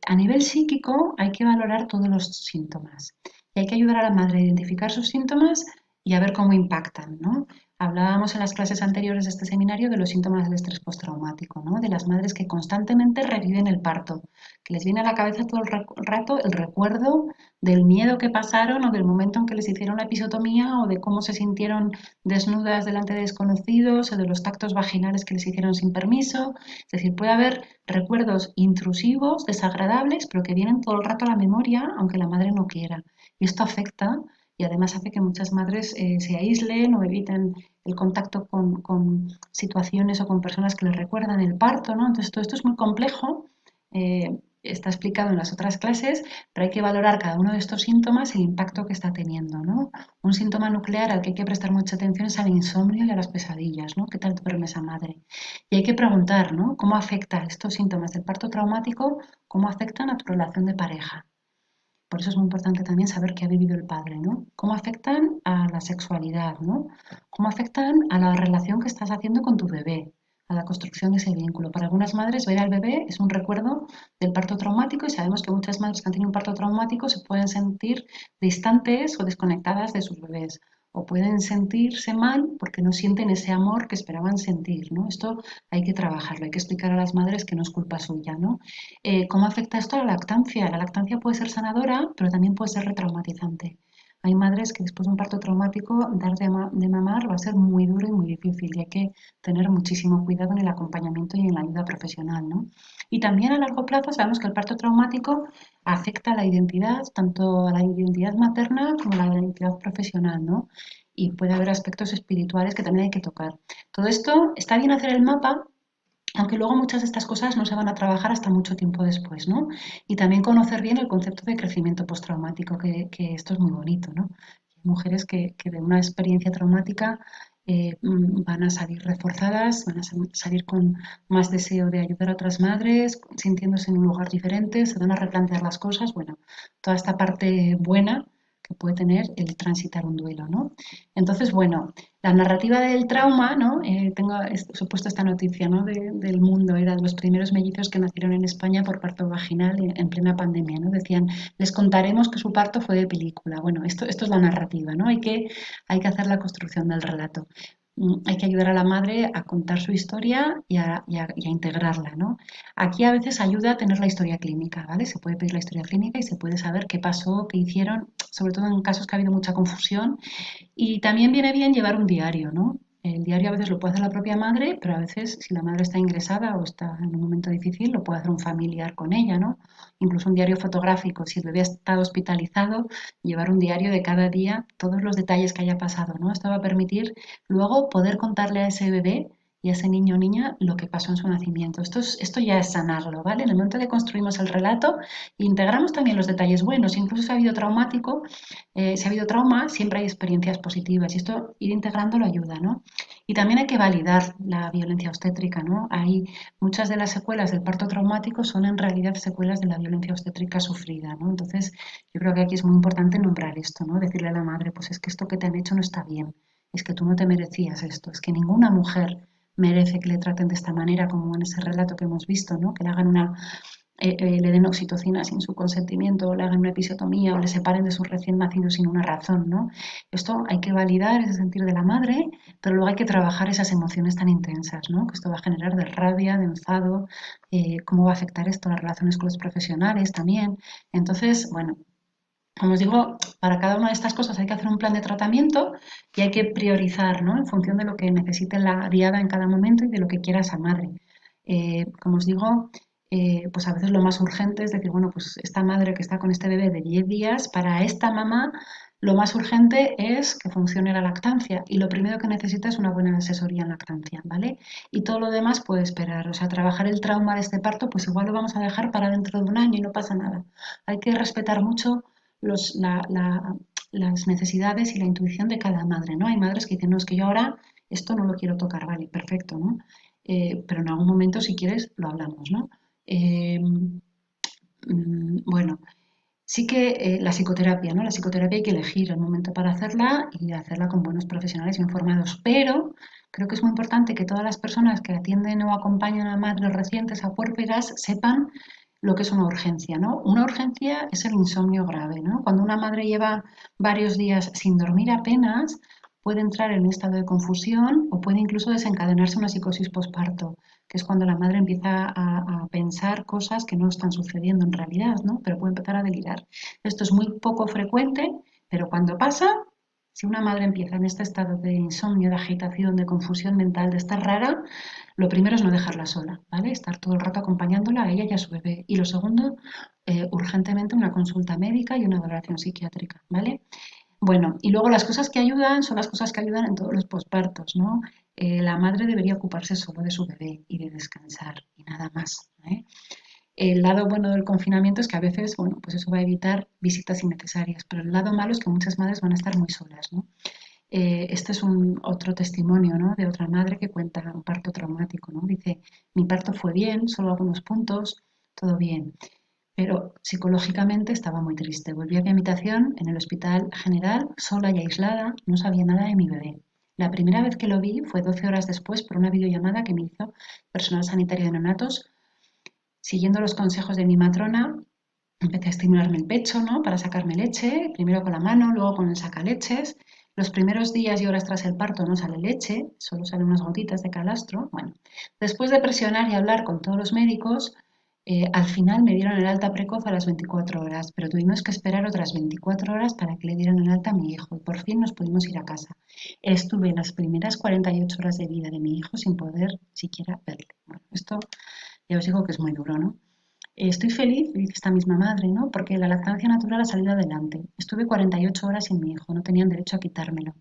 A nivel psíquico hay que valorar todos los síntomas y hay que ayudar a la madre a identificar sus síntomas y a ver cómo impactan, ¿no? Hablábamos en las clases anteriores de este seminario de los síntomas del estrés postraumático, ¿no? De las madres que constantemente reviven el parto, que les viene a la cabeza todo el rato el recuerdo del miedo que pasaron o del momento en que les hicieron la episiotomía o de cómo se sintieron desnudas delante de desconocidos o de los tactos vaginales que les hicieron sin permiso. Es decir, puede haber recuerdos intrusivos, desagradables, pero que vienen todo el rato a la memoria, aunque la madre no quiera. Y esto afecta y además hace que muchas madres se aíslen o eviten el contacto con, situaciones o con personas que les recuerdan el parto, ¿no? Entonces todo esto es muy complejo. Está explicado en las otras clases, pero hay que valorar cada uno de estos síntomas y el impacto que está teniendo, ¿no? Un síntoma nuclear al que hay que prestar mucha atención es al insomnio y a las pesadillas, ¿no? ¿Qué tal duerme esa madre? Y hay que preguntar, ¿no? ¿Cómo afecta estos síntomas del parto traumático, cómo afectan a tu relación de pareja? Por eso es muy importante también saber qué ha vivido el padre, ¿no? ¿Cómo afectan a la sexualidad, ¿no? ¿Cómo afectan a la relación que estás haciendo con tu bebé? A la construcción de ese vínculo. Para algunas madres, ver al bebé es un recuerdo del parto traumático y sabemos que muchas madres que han tenido un parto traumático se pueden sentir distantes o desconectadas de sus bebés o pueden sentirse mal porque no sienten ese amor que esperaban sentir, ¿no? Esto hay que trabajarlo, hay que explicar a las madres que no es culpa suya, ¿no? ¿Cómo afecta esto a la lactancia? La lactancia puede ser sanadora, pero también puede ser retraumatizante. Hay madres que después de un parto traumático dar de mamar va a ser muy duro y muy difícil y hay que tener muchísimo cuidado en el acompañamiento y en la ayuda profesional, ¿no? Y también a largo plazo sabemos que el parto traumático afecta a la identidad, tanto a la identidad materna como a la identidad profesional, ¿no? Y puede haber aspectos espirituales que también hay que tocar. Todo esto está bien hacer el mapa, aunque luego muchas de estas cosas no se van a trabajar hasta mucho tiempo después, ¿no? Y también conocer bien el concepto de crecimiento postraumático, que esto es muy bonito, ¿no? Hay mujeres que de una experiencia traumática van a salir reforzadas, van a salir con más deseo de ayudar a otras madres, sintiéndose en un lugar diferente, se van a replantear las cosas, bueno, toda esta parte buena que puede tener el transitar un duelo, ¿no? Entonces, bueno, la narrativa del trauma, ¿no? Os he puesto esta noticia, ¿no? Del mundo, era de los primeros mellizos que nacieron en España por parto vaginal en plena pandemia, ¿no? Decían, les contaremos que su parto fue de película. Bueno, esto es la narrativa, ¿no? Hay que hacer la construcción del relato. Hay que ayudar a la madre a contar su historia y a integrarla, ¿no? Aquí a veces ayuda a tener la historia clínica, ¿vale? Se puede pedir la historia clínica y se puede saber qué pasó, qué hicieron, sobre todo en casos que ha habido mucha confusión y también viene bien llevar un diario, ¿no? El diario a veces lo puede hacer la propia madre, pero a veces si la madre está ingresada o está en un momento difícil, lo puede hacer un familiar con ella, ¿no? Incluso un diario fotográfico. Si el bebé ha estado hospitalizado, llevar un diario de cada día, todos los detalles que haya pasado, ¿no? Esto va a permitir luego poder contarle a ese bebé y a ese niño o niña lo que pasó en su nacimiento. Esto ya es sanarlo, ¿vale? En el momento que construimos el relato, integramos también los detalles buenos, incluso si ha habido traumático, si ha habido trauma, siempre hay experiencias positivas y esto ir integrando lo ayuda, ¿no? Y también hay que validar la violencia obstétrica, ¿no? Hay muchas de las secuelas del parto traumático son en realidad secuelas de la violencia obstétrica sufrida, ¿no? Entonces, yo creo que aquí es muy importante nombrar esto, ¿no? Decirle a la madre, pues es que esto que te han hecho no está bien, es que tú no te merecías esto, es que ninguna mujer merece que le traten de esta manera, como en ese relato que hemos visto, ¿no? Que le hagan le den oxitocina sin su consentimiento, o le hagan una episiotomía, o le separen de sus recién nacidos sin una razón, ¿no? Esto hay que validar ese sentir de la madre, pero luego hay que trabajar esas emociones tan intensas, ¿no? Que esto va a generar de rabia, de enfado, cómo va a afectar esto a las relaciones con los profesionales también. Entonces, bueno, como os digo, para cada una de estas cosas hay que hacer un plan de tratamiento y hay que priorizar, ¿no? En función de lo que necesite la diada en cada momento y de lo que quiera esa madre. Como os digo, pues a veces lo más urgente es decir, bueno, pues esta madre que está con este bebé de 10 días, para esta mamá lo más urgente es que funcione la lactancia y lo primero que necesita es una buena asesoría en lactancia, ¿vale? Y todo lo demás puede esperar, o sea, trabajar el trauma de este parto, pues igual lo vamos a dejar para dentro de un año y no pasa nada. Hay que respetar mucho las necesidades y la intuición de cada madre, ¿no? Hay madres que dicen, no, es que yo ahora esto no lo quiero tocar, vale, perfecto, ¿no? Pero en algún momento, si quieres, lo hablamos, ¿no? Eh, bueno, sí que la psicoterapia, ¿no? La psicoterapia hay que elegir el momento para hacerla y hacerla con buenos profesionales bien formados, pero creo que es muy importante que todas las personas que atienden o acompañan a madres recientes, a puérperas, sepan lo que es una urgencia, ¿no? Una urgencia es el insomnio grave, ¿no? Cuando una madre lleva varios días sin dormir apenas, puede entrar en un estado de confusión o puede incluso desencadenarse una psicosis posparto, que es cuando la madre empieza a pensar cosas que no están sucediendo en realidad, ¿no? Pero puede empezar a delirar. Esto es muy poco frecuente, pero cuando pasa, si una madre empieza en este estado de insomnio, de agitación, de confusión mental, de estar rara, lo primero es no dejarla sola, ¿vale? Estar todo el rato acompañándola a ella y a su bebé. Y lo segundo, urgentemente una consulta médica y una valoración psiquiátrica, ¿vale? Bueno, y luego las cosas que ayudan son las cosas que ayudan en todos los pospartos, ¿no? La madre debería ocuparse solo de su bebé y de descansar y nada más, ¿eh? El lado bueno del confinamiento es que a veces, bueno, pues eso va a evitar visitas innecesarias, pero el lado malo es que muchas madres van a estar muy solas, ¿no? Este es otro testimonio, ¿no? De otra madre que cuenta un parto traumático, ¿no? Dice, mi parto fue bien, solo algunos puntos, todo bien, pero psicológicamente estaba muy triste. Volví a mi habitación en el hospital general, sola y aislada, no sabía nada de mi bebé. La primera vez que lo vi fue 12 horas después por una videollamada que me hizo personal sanitario de neonatos. Siguiendo los consejos de mi matrona, empecé a estimularme el pecho, ¿no? Para sacarme leche, primero con la mano, luego con el sacaleches. Los primeros días y horas tras el parto no sale leche, solo salen unas gotitas de calastro. Bueno, después de presionar y hablar con todos los médicos, al final me dieron el alta precoz a las 24 horas, pero tuvimos que esperar otras 24 horas para que le dieran el alta a mi hijo y por fin nos pudimos ir a casa. Estuve las primeras 48 horas de vida de mi hijo sin poder siquiera verle. Bueno, esto ya os digo que es muy duro, ¿no? Estoy feliz, dice esta misma madre, ¿no? Porque la lactancia natural ha salido adelante. Estuve 48 horas sin mi hijo, no tenían derecho a quitármelo.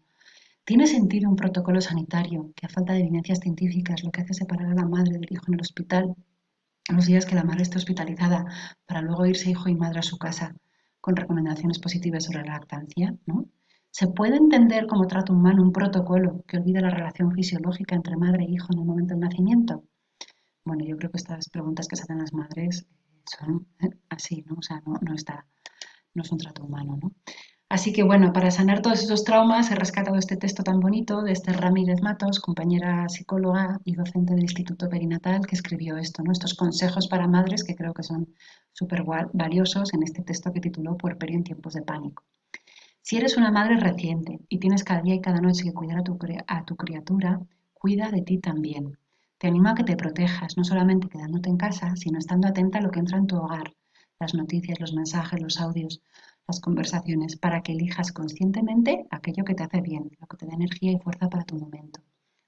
¿Tiene sentido un protocolo sanitario que a falta de evidencias científicas lo que hace es separar a la madre del hijo en el hospital los días que la madre esté hospitalizada para luego irse hijo y madre a su casa con recomendaciones positivas sobre la lactancia, ¿no? ¿Se puede entender como trato humano un protocolo que olvida la relación fisiológica entre madre e hijo en el momento del nacimiento? Bueno, yo creo que estas preguntas que se hacen las madres son así, ¿no? O sea, no es un trato humano, ¿no? Así que bueno, para sanar todos esos traumas he rescatado este texto tan bonito de Esther Ramírez Matos, compañera psicóloga y docente del Instituto Perinatal, que escribió esto, ¿no? Estos consejos para madres que creo que son súper valiosos en este texto que tituló Puerperio en tiempos de pánico. Si eres una madre reciente y tienes cada día y cada noche que cuidar a tu criatura, cuida de ti también. Te animo a que te protejas, no solamente quedándote en casa, sino estando atenta a lo que entra en tu hogar, las noticias, los mensajes, los audios, las conversaciones, para que elijas conscientemente aquello que te hace bien, lo que te da energía y fuerza para tu momento.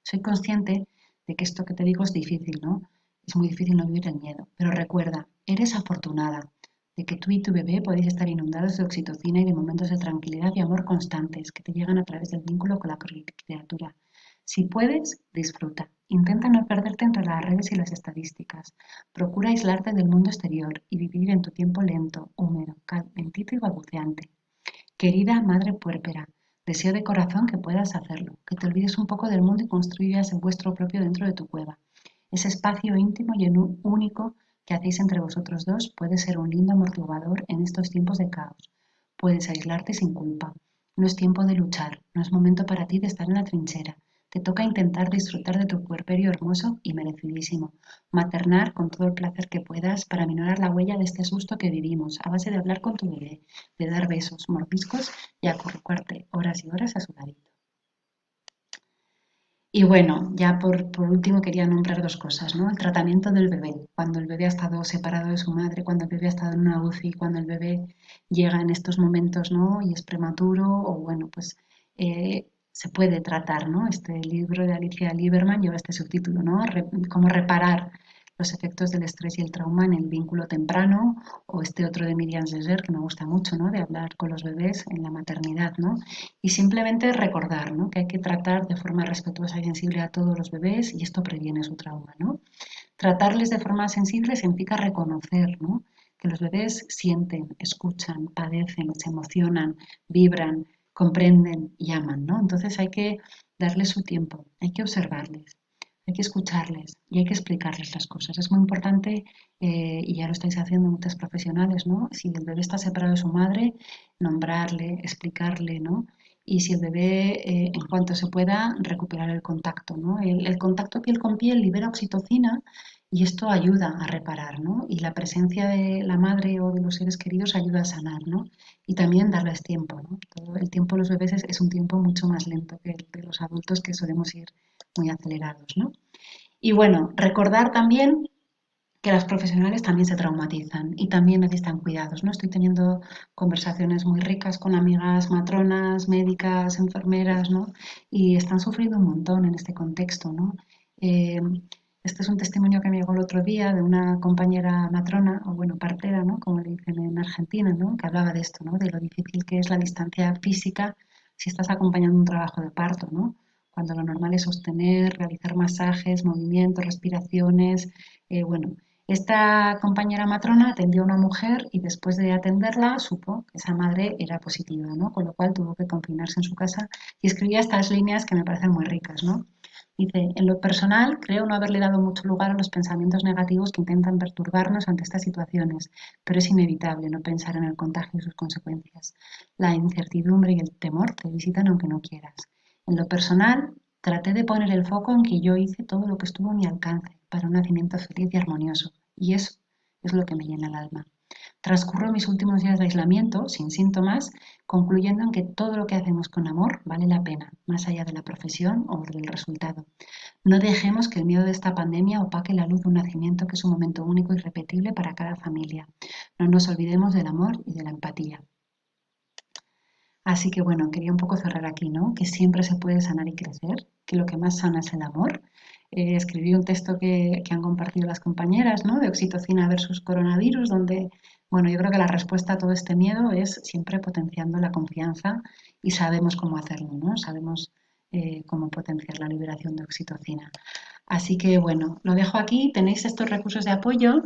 Soy consciente de que esto que te digo es difícil, ¿no? Es muy difícil no vivir el miedo, pero recuerda, eres afortunada de que tú y tu bebé podéis estar inundados de oxitocina y de momentos de tranquilidad y amor constantes que te llegan a través del vínculo con la criatura. Si puedes, disfruta. Intenta no perderte entre las redes y las estadísticas. Procura aislarte del mundo exterior y vivir en tu tiempo lento, húmedo, calentito y balbuceante. Querida madre puérpera, deseo de corazón que puedas hacerlo, que te olvides un poco del mundo y construyas el vuestro propio dentro de tu cueva. Ese espacio íntimo y único que hacéis entre vosotros dos puede ser un lindo amortiguador en estos tiempos de caos. Puedes aislarte sin culpa. No es tiempo de luchar, no es momento para ti de estar en la trinchera. Te toca intentar disfrutar de tu puerperio hermoso y merecidísimo. Maternar con todo el placer que puedas para minorar la huella de este susto que vivimos, a base de hablar con tu bebé, de dar besos, mordiscos y acurrucarte horas y horas a su ladito. Y bueno, ya por último quería nombrar dos cosas, ¿no? El tratamiento del bebé, cuando el bebé ha estado separado de su madre, cuando el bebé ha estado en una UCI, cuando el bebé llega en estos momentos, ¿no? Y es prematuro, o bueno, pues se puede tratar, ¿no? Este libro de Alicia Lieberman lleva este subtítulo, ¿no? Cómo reparar los efectos del estrés y el trauma en el vínculo temprano, o este otro de Miriam Zezer, que me gusta mucho, ¿no? De hablar con los bebés en la maternidad, ¿no? Y simplemente recordar, ¿no? Que hay que tratar de forma respetuosa y sensible a todos los bebés y esto previene su trauma, ¿no? Tratarles de forma sensible significa reconocer, ¿no? Que los bebés sienten, escuchan, padecen, se emocionan, vibran, comprenden y aman, ¿no? Entonces hay que darles su tiempo, hay que observarles, hay que escucharles y hay que explicarles las cosas. Es muy importante, y ya lo estáis haciendo muchos profesionales, ¿no? Si el bebé está separado de su madre, nombrarle, explicarle, ¿no? Y si el bebé, en cuanto se pueda, recuperar el contacto, ¿no? El contacto piel con piel libera oxitocina y esto ayuda a reparar, ¿no? Y la presencia de la madre o de los seres queridos ayuda a sanar, ¿no? Y también darles tiempo, ¿no? Todo el tiempo de los bebés es un tiempo mucho más lento que el de los adultos que solemos ir muy acelerados, ¿no? Y bueno, recordar también que las profesionales también se traumatizan y también necesitan cuidados, ¿no? Estoy teniendo conversaciones muy ricas con amigas matronas, médicas, enfermeras, ¿no? Y están sufriendo un montón en este contexto, ¿no? Eh, este es un testimonio que me llegó el otro día de una compañera matrona, o bueno, partera, ¿no? Como le dicen en Argentina, ¿no? Que hablaba de esto, ¿no? De lo difícil que es la distancia física si estás acompañando un trabajo de parto, ¿no? Cuando lo normal es sostener, realizar masajes, movimientos, respiraciones, bueno, esta compañera matrona atendió a una mujer y después de atenderla supo que esa madre era positiva, ¿no? Con lo cual tuvo que confinarse en su casa y escribía estas líneas que me parecen muy ricas, ¿no? Dice, en lo personal, creo no haberle dado mucho lugar a los pensamientos negativos que intentan perturbarnos ante estas situaciones, pero es inevitable no pensar en el contagio y sus consecuencias. La incertidumbre y el temor te visitan aunque no quieras. En lo personal, traté de poner el foco en que yo hice todo lo que estuvo a mi alcance para un nacimiento feliz y armonioso, y eso es lo que me llena el alma. Transcurro mis últimos días de aislamiento, sin síntomas, concluyendo en que todo lo que hacemos con amor vale la pena, más allá de la profesión o del resultado. No dejemos que el miedo de esta pandemia opaque la luz de un nacimiento que es un momento único y repetible para cada familia. No nos olvidemos del amor y de la empatía. Así que bueno, quería un poco cerrar aquí, ¿no? Que siempre se puede sanar y crecer, que lo que más sana es el amor. Escribí un texto que han compartido las compañeras, ¿no? De oxitocina versus coronavirus, donde, bueno, yo creo que la respuesta a todo este miedo es siempre potenciando la confianza y sabemos cómo hacerlo, ¿no? Sabemos cómo potenciar la liberación de oxitocina. Así que bueno, lo dejo aquí. Tenéis estos recursos de apoyo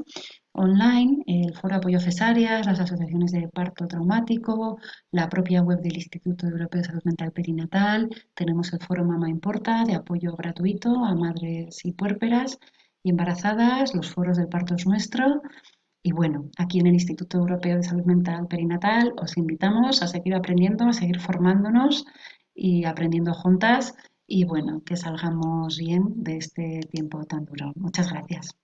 online, el Foro de Apoyo Cesáreas, las asociaciones de parto traumático, la propia web del Instituto Europeo de Salud Mental Perinatal, tenemos el Foro Mama Importa de apoyo gratuito a madres y puérperas y embarazadas, los foros del parto es nuestro. Y bueno, aquí en el Instituto Europeo de Salud Mental Perinatal os invitamos a seguir aprendiendo, a seguir formándonos y aprendiendo juntas y bueno, que salgamos bien de este tiempo tan duro. Muchas gracias.